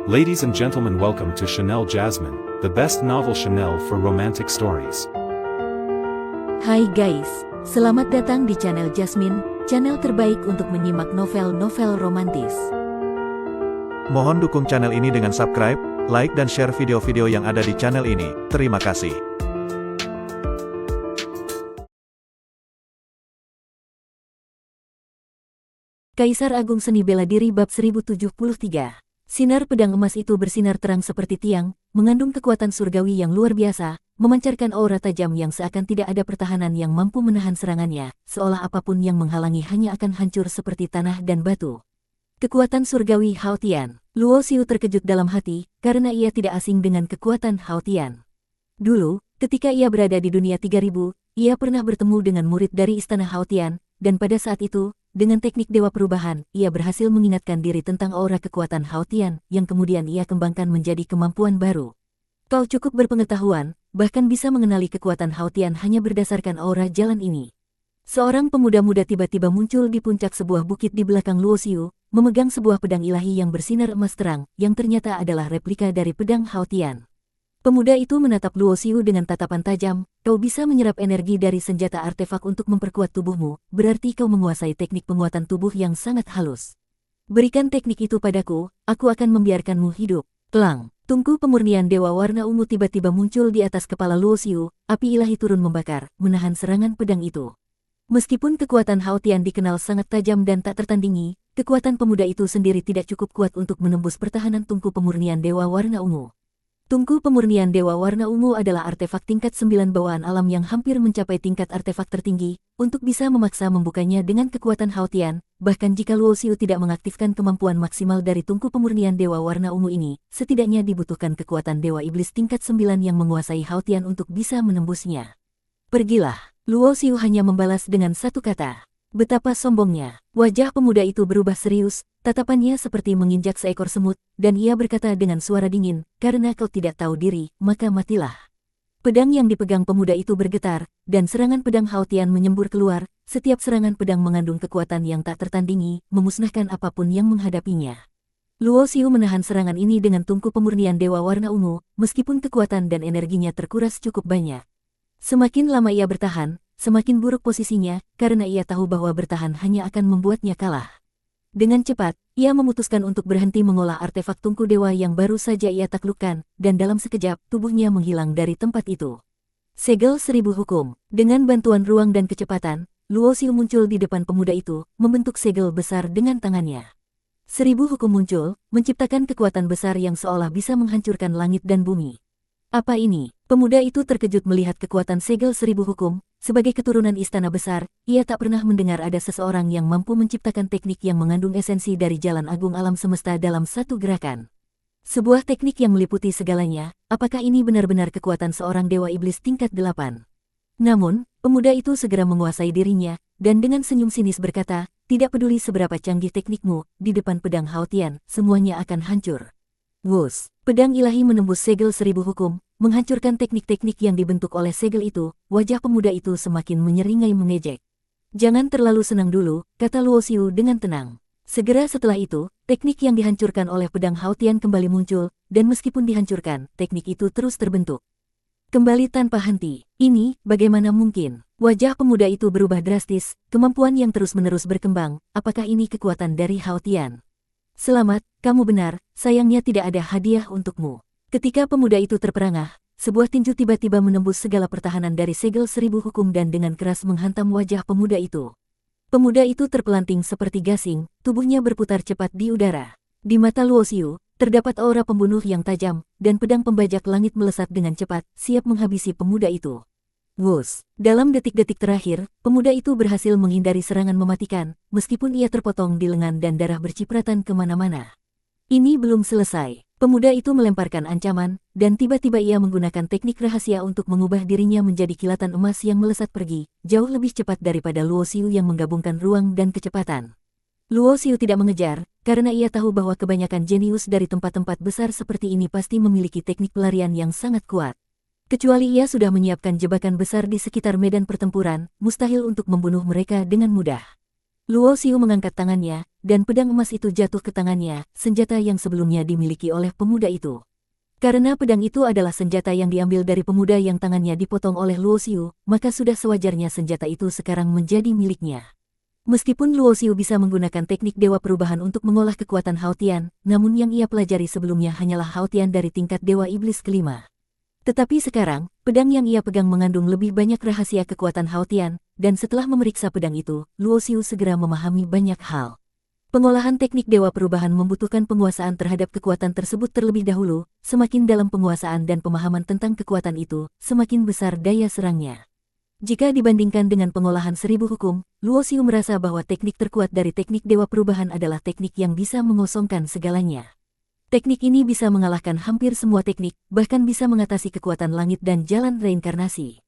Ladies and gentlemen, welcome to Chanel Jasmine, the best novel Chanel for romantic stories. Hai guys, selamat datang di channel Jasmine, channel terbaik untuk menyimak novel-novel romantis. Mohon dukung channel ini dengan subscribe, like dan share video-video yang ada di channel ini. Terima kasih. Kaisar Agung Seni Bela Diri Bab 1073. Sinar pedang emas itu bersinar terang seperti tiang, mengandung kekuatan surgawi yang luar biasa, memancarkan aura tajam yang seakan tidak ada pertahanan yang mampu menahan serangannya, seolah apapun yang menghalangi hanya akan hancur seperti tanah dan batu. Kekuatan surgawi Hao Tian. Luo Xiu terkejut dalam hati, karena ia tidak asing dengan kekuatan Hao Tian. Dulu, ketika ia berada di dunia 3000, ia pernah bertemu dengan murid dari istana Hao Tian, dan pada saat itu, dengan teknik Dewa Perubahan, ia berhasil mengingatkan diri tentang aura kekuatan Hao Tian, yang kemudian ia kembangkan menjadi kemampuan baru. Kau cukup berpengetahuan, bahkan bisa mengenali kekuatan Hao Tian hanya berdasarkan aura jalan ini. Seorang pemuda muda tiba-tiba muncul di puncak sebuah bukit di belakang Luo Xiu, memegang sebuah pedang ilahi yang bersinar emas terang, yang ternyata adalah replika dari pedang Hao Tian. Pemuda itu menatap Luo Xiu dengan tatapan tajam. Kau bisa menyerap energi dari senjata artefak untuk memperkuat tubuhmu, berarti kau menguasai teknik penguatan tubuh yang sangat halus. Berikan teknik itu padaku, aku akan membiarkanmu hidup. Klang, tungku pemurnian dewa warna ungu tiba-tiba muncul di atas kepala Luo Xiu, api ilahi turun membakar, menahan serangan pedang itu. Meskipun kekuatan Hao Tian dikenal sangat tajam dan tak tertandingi, kekuatan pemuda itu sendiri tidak cukup kuat untuk menembus pertahanan tungku pemurnian dewa warna ungu. Tungku pemurnian Dewa Warna Ungu adalah artefak tingkat 9 bawaan alam yang hampir mencapai tingkat artefak tertinggi, untuk bisa memaksa membukanya dengan kekuatan Hao Tian, bahkan jika Luo Xiu tidak mengaktifkan kemampuan maksimal dari tungku pemurnian Dewa Warna Ungu ini, setidaknya dibutuhkan kekuatan Dewa Iblis tingkat 9 yang menguasai Hao Tian untuk bisa menembusnya. Pergilah, Luo Xiu hanya membalas dengan satu kata. Betapa sombongnya. Wajah pemuda itu berubah serius, tatapannya seperti menginjak seekor semut, dan ia berkata dengan suara dingin, karena kau tidak tahu diri, maka matilah. Pedang yang dipegang pemuda itu bergetar, dan serangan pedang Hao Tian menyembur keluar. Setiap serangan pedang mengandung kekuatan yang tak tertandingi, memusnahkan apapun yang menghadapinya. Luo Xiu menahan serangan ini dengan tungku pemurnian Dewa Warna Ungu, meskipun kekuatan dan energinya terkuras cukup banyak. Semakin lama ia bertahan, semakin buruk posisinya, karena ia tahu bahwa bertahan hanya akan membuatnya kalah. Dengan cepat, ia memutuskan untuk berhenti mengolah artefak tungku dewa yang baru saja ia taklukkan, dan dalam sekejap, tubuhnya menghilang dari tempat itu. Segel 1000 hukum. Dengan bantuan ruang dan kecepatan, Luo Xiu muncul di depan pemuda itu, membentuk segel besar dengan tangannya. 1000 hukum muncul, menciptakan kekuatan besar yang seolah bisa menghancurkan langit dan bumi. Apa ini? Pemuda itu terkejut melihat kekuatan segel 1000 hukum. Sebagai keturunan istana besar, ia tak pernah mendengar ada seseorang yang mampu menciptakan teknik yang mengandung esensi dari jalan agung alam semesta dalam satu gerakan. Sebuah teknik yang meliputi segalanya, apakah ini benar-benar kekuatan seorang dewa iblis tingkat 8? Namun, pemuda itu segera menguasai dirinya, dan dengan senyum sinis berkata, tidak peduli seberapa canggih teknikmu, di depan pedang Hao Tian, semuanya akan hancur. Wus, pedang ilahi menembus segel 1000 hukum, menghancurkan teknik-teknik yang dibentuk oleh segel itu. Wajah pemuda itu semakin menyeringai mengejek. Jangan terlalu senang dulu, kata Luo Xiu dengan tenang. Segera setelah itu, teknik yang dihancurkan oleh pedang Hao Tian kembali muncul, dan meskipun dihancurkan, teknik itu terus terbentuk kembali tanpa henti. Ini, bagaimana mungkin? Wajah pemuda itu berubah drastis, kemampuan yang terus-menerus berkembang. Apakah ini kekuatan dari Hao Tian? Selamat, kamu benar, sayangnya tidak ada hadiah untukmu. Ketika pemuda itu terperangah, sebuah tinju tiba-tiba menembus segala pertahanan dari segel 1000 hukum dan dengan keras menghantam wajah pemuda itu. Pemuda itu terpelanting seperti gasing, tubuhnya berputar cepat di udara. Di mata Luo Xiu, terdapat aura pembunuh yang tajam, dan pedang pembajak langit melesat dengan cepat, siap menghabisi pemuda itu. Wus, dalam detik-detik terakhir, pemuda itu berhasil menghindari serangan mematikan, meskipun ia terpotong di lengan dan darah bercipratan kemana-mana. Ini belum selesai. Pemuda itu melemparkan ancaman, dan tiba-tiba ia menggunakan teknik rahasia untuk mengubah dirinya menjadi kilatan emas yang melesat pergi, jauh lebih cepat daripada Luo Xiu yang menggabungkan ruang dan kecepatan. Luo Xiu tidak mengejar, karena ia tahu bahwa kebanyakan jenius dari tempat-tempat besar seperti ini pasti memiliki teknik pelarian yang sangat kuat. Kecuali ia sudah menyiapkan jebakan besar di sekitar medan pertempuran, mustahil untuk membunuh mereka dengan mudah. Luo Xiu mengangkat tangannya, dan pedang emas itu jatuh ke tangannya, senjata yang sebelumnya dimiliki oleh pemuda itu. Karena pedang itu adalah senjata yang diambil dari pemuda yang tangannya dipotong oleh Luo Xiu, maka sudah sewajarnya senjata itu sekarang menjadi miliknya. Meskipun Luo Xiu bisa menggunakan teknik dewa perubahan untuk mengolah kekuatan Hao Tian, namun yang ia pelajari sebelumnya hanyalah Hao Tian dari tingkat dewa iblis kelima. Tetapi sekarang, pedang yang ia pegang mengandung lebih banyak rahasia kekuatan Hao Tian, dan setelah memeriksa pedang itu, Luo Xiu segera memahami banyak hal. Pengolahan teknik dewa perubahan membutuhkan penguasaan terhadap kekuatan tersebut terlebih dahulu, semakin dalam penguasaan dan pemahaman tentang kekuatan itu, semakin besar daya serangnya. Jika dibandingkan dengan pengolahan 1000 hukum, Luo Xiu merasa bahwa teknik terkuat dari teknik dewa perubahan adalah teknik yang bisa mengosongkan segalanya. Teknik ini bisa mengalahkan hampir semua teknik, bahkan bisa mengatasi kekuatan langit dan jalan reinkarnasi.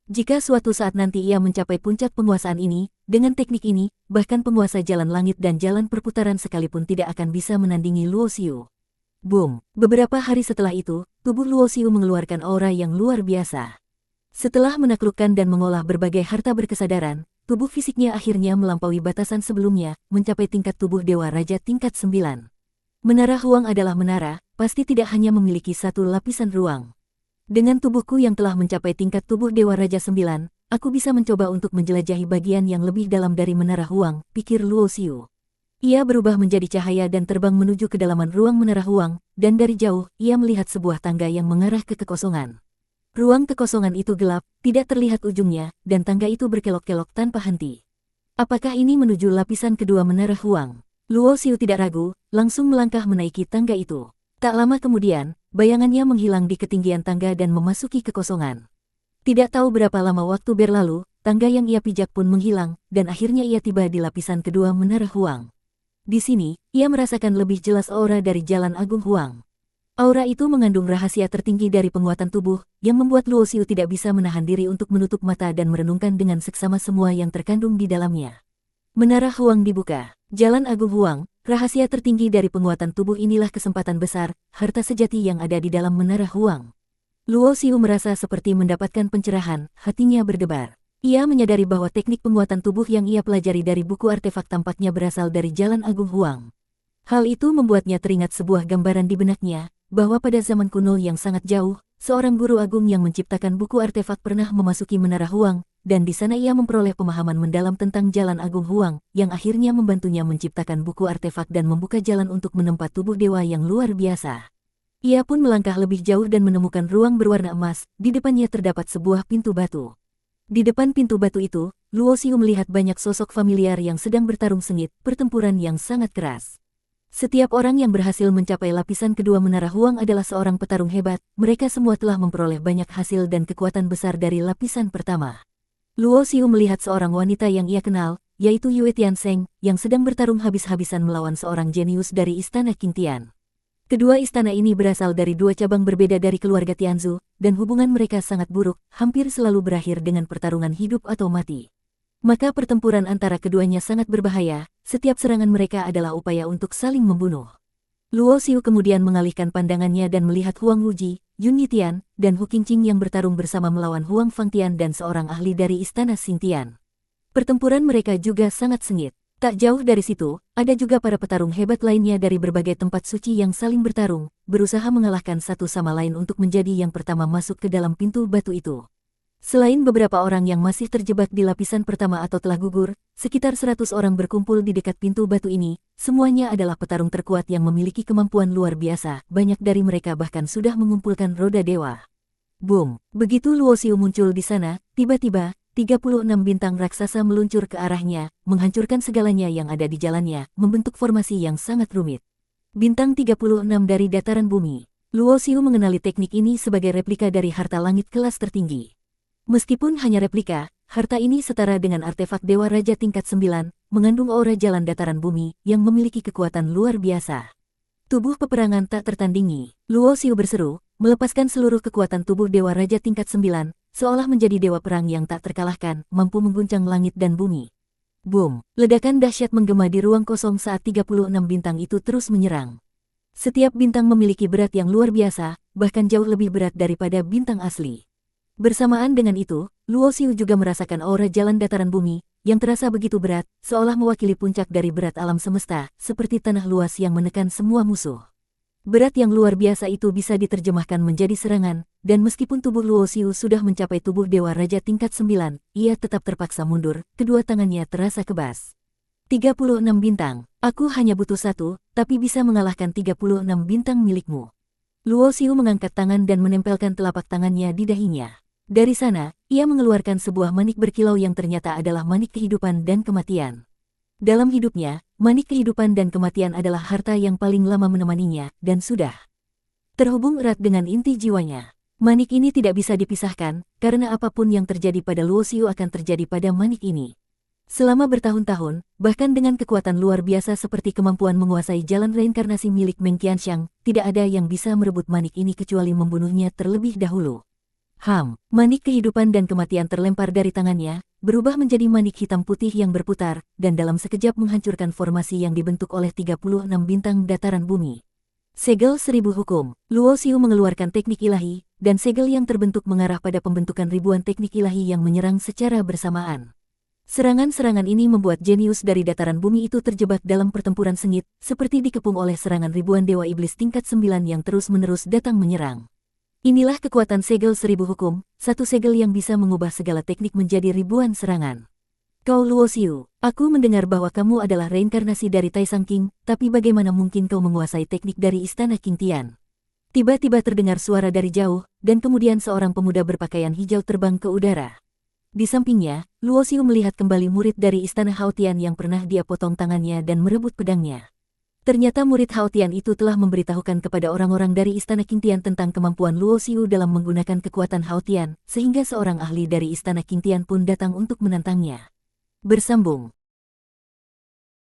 Jika suatu saat nanti ia mencapai puncak penguasaan ini, dengan teknik ini, bahkan penguasa jalan langit dan jalan perputaran sekalipun tidak akan bisa menandingi Luo Xiu. Boom! Beberapa hari setelah itu, tubuh Luo Xiu mengeluarkan aura yang luar biasa. Setelah menaklukkan dan mengolah berbagai harta berkesadaran, tubuh fisiknya akhirnya melampaui batasan sebelumnya, mencapai tingkat tubuh Dewa Raja tingkat 9. Menara Huang adalah menara, pasti tidak hanya memiliki satu lapisan ruang. Dengan tubuhku yang telah mencapai tingkat tubuh Dewa Raja 9, aku bisa mencoba untuk menjelajahi bagian yang lebih dalam dari Menara Huang, pikir Luo Xiu. Ia berubah menjadi cahaya dan terbang menuju kedalaman ruang Menara Huang, dan dari jauh, ia melihat sebuah tangga yang mengarah ke kekosongan. Ruang kekosongan itu gelap, tidak terlihat ujungnya, dan tangga itu berkelok-kelok tanpa henti. Apakah ini menuju lapisan kedua Menara Huang? Luo Xiu tidak ragu, langsung melangkah menaiki tangga itu. Tak lama kemudian, bayangannya menghilang di ketinggian tangga dan memasuki kekosongan. Tidak tahu berapa lama waktu berlalu, tangga yang ia pijak pun menghilang, dan akhirnya ia tiba di lapisan kedua Menara Huang. Di sini, ia merasakan lebih jelas aura dari Jalan Agung Huang. Aura itu mengandung rahasia tertinggi dari penguatan tubuh, yang membuat Luo Xiu tidak bisa menahan diri untuk menutup mata dan merenungkan dengan seksama semua yang terkandung di dalamnya. Menara Huang dibuka. Jalan Agung Huang, rahasia tertinggi dari penguatan tubuh inilah kesempatan besar, harta sejati yang ada di dalam Menara Huang. Luo Xiu merasa seperti mendapatkan pencerahan, hatinya berdebar. Ia menyadari bahwa teknik penguatan tubuh yang ia pelajari dari buku artefak tampaknya berasal dari Jalan Agung Huang. Hal itu membuatnya teringat sebuah gambaran di benaknya, bahwa pada zaman kuno yang sangat jauh, seorang guru agung yang menciptakan buku artefak pernah memasuki Menara Huang, dan di sana ia memperoleh pemahaman mendalam tentang Jalan Agung Huang, yang akhirnya membantunya menciptakan buku artefak dan membuka jalan untuk menempat tubuh dewa yang luar biasa. Ia pun melangkah lebih jauh dan menemukan ruang berwarna emas, di depannya terdapat sebuah pintu batu. Di depan pintu batu itu, Luo Xiu melihat banyak sosok familiar yang sedang bertarung sengit, pertempuran yang sangat keras. Setiap orang yang berhasil mencapai lapisan kedua Menara Huang adalah seorang petarung hebat, mereka semua telah memperoleh banyak hasil dan kekuatan besar dari lapisan pertama. Luo Xiu melihat seorang wanita yang ia kenal, yaitu Yue Tiansheng, yang sedang bertarung habis-habisan melawan seorang jenius dari Istana Qing Tian. Kedua istana ini berasal dari dua cabang berbeda dari keluarga Tianzhu, dan hubungan mereka sangat buruk, hampir selalu berakhir dengan pertarungan hidup atau mati. Maka pertempuran antara keduanya sangat berbahaya, setiap serangan mereka adalah upaya untuk saling membunuh. Luo Xiu kemudian mengalihkan pandangannya dan melihat Huang Wuji, Yun Yitian, dan Hu Qingqing yang bertarung bersama melawan Huang Fangtian dan seorang ahli dari Istana Xingtian. Pertempuran mereka juga sangat sengit. Tak jauh dari situ, ada juga para petarung hebat lainnya dari berbagai tempat suci yang saling bertarung, berusaha mengalahkan satu sama lain untuk menjadi yang pertama masuk ke dalam pintu batu itu. Selain beberapa orang yang masih terjebak di lapisan pertama atau telah gugur, sekitar 100 orang berkumpul di dekat pintu batu ini, semuanya adalah petarung terkuat yang memiliki kemampuan luar biasa, banyak dari mereka bahkan sudah mengumpulkan roda dewa. Boom! Begitu Luo Xiu muncul di sana, tiba-tiba, 36 bintang raksasa meluncur ke arahnya, menghancurkan segalanya yang ada di jalannya, membentuk formasi yang sangat rumit. Bintang 36 dari dataran bumi. Luo Xiu mengenali teknik ini sebagai replika dari harta langit kelas tertinggi. Meskipun hanya replika, harta ini setara dengan artefak Dewa Raja tingkat 9, mengandung aura jalan dataran bumi, yang memiliki kekuatan luar biasa. Tubuh peperangan tak tertandingi. Luo Xiu berseru, melepaskan seluruh kekuatan tubuh Dewa Raja tingkat 9, seolah menjadi dewa perang yang tak terkalahkan, mampu mengguncang langit dan bumi. Boom! Ledakan dahsyat menggema di ruang kosong saat 36 bintang itu terus menyerang. Setiap bintang memiliki berat yang luar biasa, bahkan jauh lebih berat daripada bintang asli. Bersamaan dengan itu, Luo Xiu juga merasakan aura jalan dataran bumi, yang terasa begitu berat, seolah mewakili puncak dari berat alam semesta, seperti tanah luas yang menekan semua musuh. Berat yang luar biasa itu bisa diterjemahkan menjadi serangan, dan meskipun tubuh Luo Xiu sudah mencapai tubuh Dewa Raja tingkat 9, ia tetap terpaksa mundur, kedua tangannya terasa kebas. 36 bintang, aku hanya butuh satu, tapi bisa mengalahkan 36 bintang milikmu. Luo Xiu mengangkat tangan dan menempelkan telapak tangannya di dahinya. Dari sana, ia mengeluarkan sebuah manik berkilau yang ternyata adalah manik kehidupan dan kematian. Dalam hidupnya, manik kehidupan dan kematian adalah harta yang paling lama menemaninya, dan sudah terhubung erat dengan inti jiwanya. Manik ini tidak bisa dipisahkan, karena apapun yang terjadi pada Luo Xiu akan terjadi pada manik ini. Selama bertahun-tahun, bahkan dengan kekuatan luar biasa seperti kemampuan menguasai jalan reinkarnasi milik Meng Qianxiang, tidak ada yang bisa merebut manik ini kecuali membunuhnya terlebih dahulu. Manik kehidupan dan kematian terlempar dari tangannya, berubah menjadi manik hitam putih yang berputar, dan dalam sekejap menghancurkan formasi yang dibentuk oleh 36 bintang dataran bumi. Segel 1000 hukum, Luo Xiu mengeluarkan teknik ilahi, dan segel yang terbentuk mengarah pada pembentukan ribuan teknik ilahi yang menyerang secara bersamaan. Serangan-serangan ini membuat jenius dari dataran bumi itu terjebak dalam pertempuran sengit, seperti dikepung oleh serangan ribuan dewa iblis tingkat 9 yang terus-menerus datang menyerang. Inilah kekuatan segel 1000 hukum, satu segel yang bisa mengubah segala teknik menjadi ribuan serangan. Kau Luo Xiu, aku mendengar bahwa kamu adalah reinkarnasi dari Taisang King, tapi bagaimana mungkin kau menguasai teknik dari Istana King Tian? Tiba-tiba terdengar suara dari jauh, dan kemudian seorang pemuda berpakaian hijau terbang ke udara. Di sampingnya, Luo Xiu melihat kembali murid dari Istana Hao Tian yang pernah dia potong tangannya dan merebut pedangnya. Ternyata murid Hao Tian itu telah memberitahukan kepada orang-orang dari Istana King Tian tentang kemampuan Luo Xiu dalam menggunakan kekuatan Hao Tian, sehingga seorang ahli dari Istana King Tian pun datang untuk menantangnya. Bersambung.